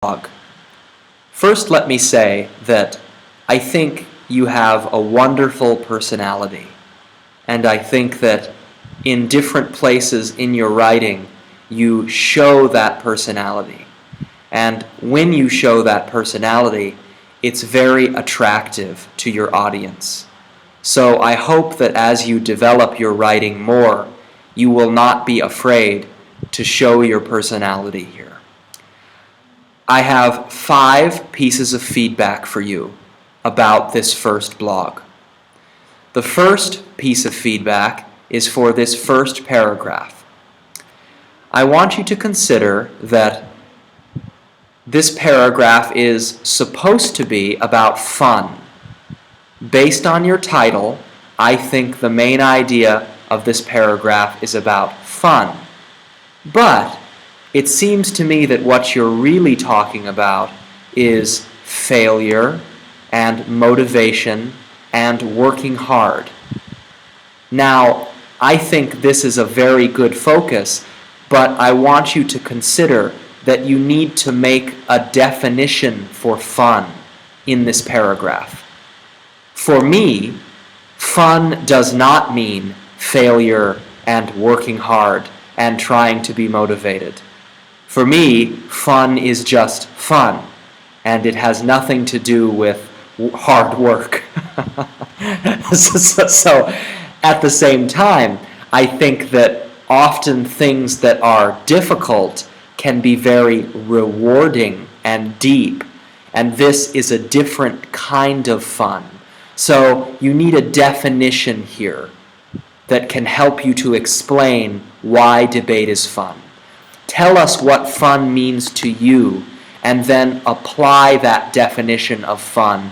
blog. First, let me say that I think you have a wonderful personality, and I think that in different places in your writing, you show that personality. And when you show that personality, it's very attractive to your audience. So I hope that as you develop your writing more, you will not be afraid to show your personality here. I have 5 pieces of feedback for you about this first blog. The first piece of feedback is for this first paragraph. I want you to consider that this paragraph is supposed to be about fun. Based on your title, I think the main idea of this paragraph is about fun. But it seems to me that what you're really talking about is failure and motivation and working hard. Now, I think this is a very good focus, but I want you to consider that you need to make a definition for fun in this paragraph. For me, fun does not mean failure and working hard and trying to be motivated. For me, fun is just fun, and it has nothing to do with hard work. So, at the same time, I think that often things that are difficult can be very rewarding and deep, and this is a different kind of fun. So you need a definition here that can help you to explain why debate is fun. Tell us what fun means to you, and then apply that definition of fun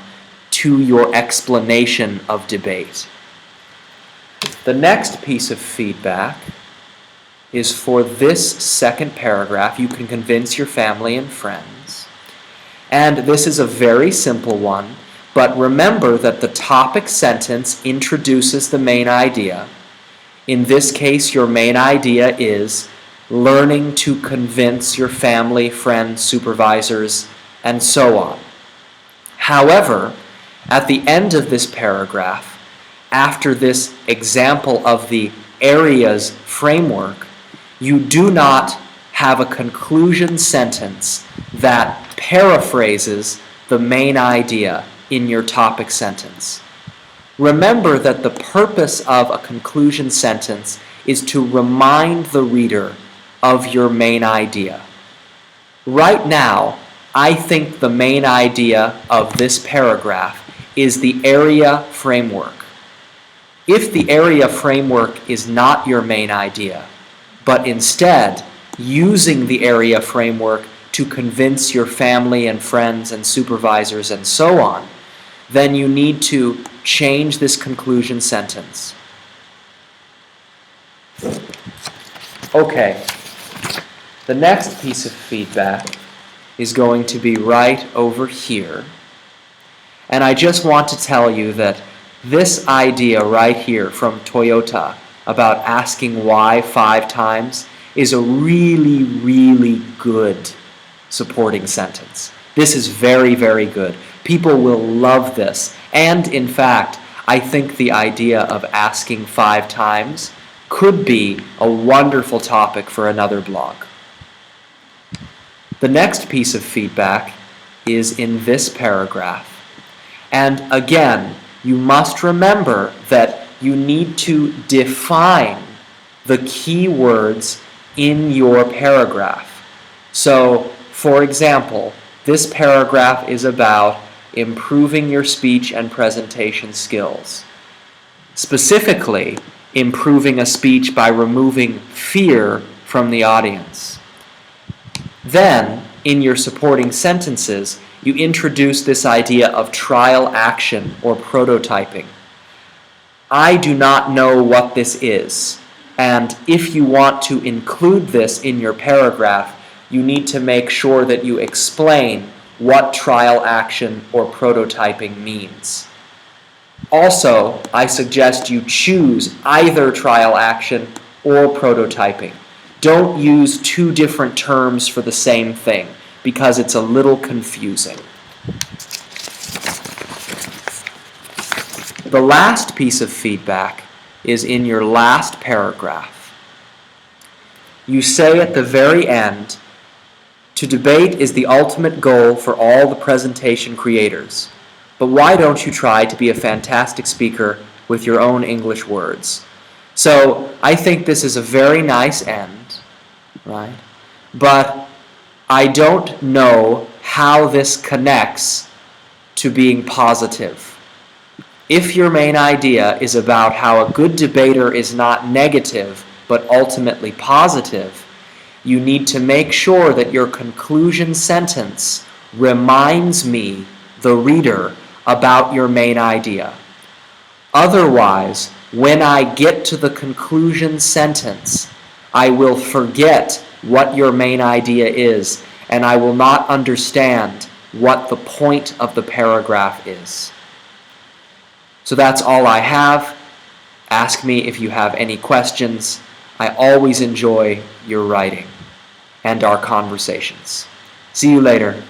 to your explanation of debate. The next piece of feedback is for this second paragraph. You can convince your family and friends. And this is a very simple one, but remember that the topic sentence introduces the main idea. In this case, your main idea is learning to convince your family, friends, supervisors, and so on. However, at the end of this paragraph, after this example of the areas framework, you do not have a conclusion sentence that paraphrases the main idea in your topic sentence. Remember that the purpose of a conclusion sentence is to remind the reader of your main idea. Right now, I think the main idea of this paragraph is the area framework. If the area framework is not your main idea, but instead using the area framework to convince your family and friends and supervisors and so on, then you need to change this conclusion sentence. Okay. The next piece of feedback is going to be right over here. And I just want to tell you that this idea right here from Toyota about asking why 5 times is a really, really good supporting sentence. This is very, very good. People will love this. And in fact, I think the idea of asking 5 times could be a wonderful topic for another blog. The next piece of feedback is in this paragraph. And again, you must remember that you need to define the key words in your paragraph. So, for example, this paragraph is about improving your speech and presentation skills. Specifically, improving a speech by removing fear from the audience. Then, in your supporting sentences, you introduce this idea of trial action or prototyping. I do not know what this is, and if you want to include this in your paragraph, you need to make sure that you explain what trial action or prototyping means. Also, I suggest you choose either trial action or prototyping. Don't use 2 different terms for the same thing, because it's a little confusing. The last piece of feedback is in your last paragraph. You say at the very end, "To debate is the ultimate goal for all the presentation creators, but why don't you try to be a fantastic speaker with your own English words?" So I think this is a very nice end, right? But I don't know how this connects to being positive. If your main idea is about how a good debater is not negative, but ultimately positive, you need to make sure that your conclusion sentence reminds me, the reader, about your main idea. Otherwise, when I get to the conclusion sentence, I will forget what your main idea is, and I will not understand what the point of the paragraph is. So that's all I have. Ask me if you have any questions. I always enjoy your writing and our conversations. See you later.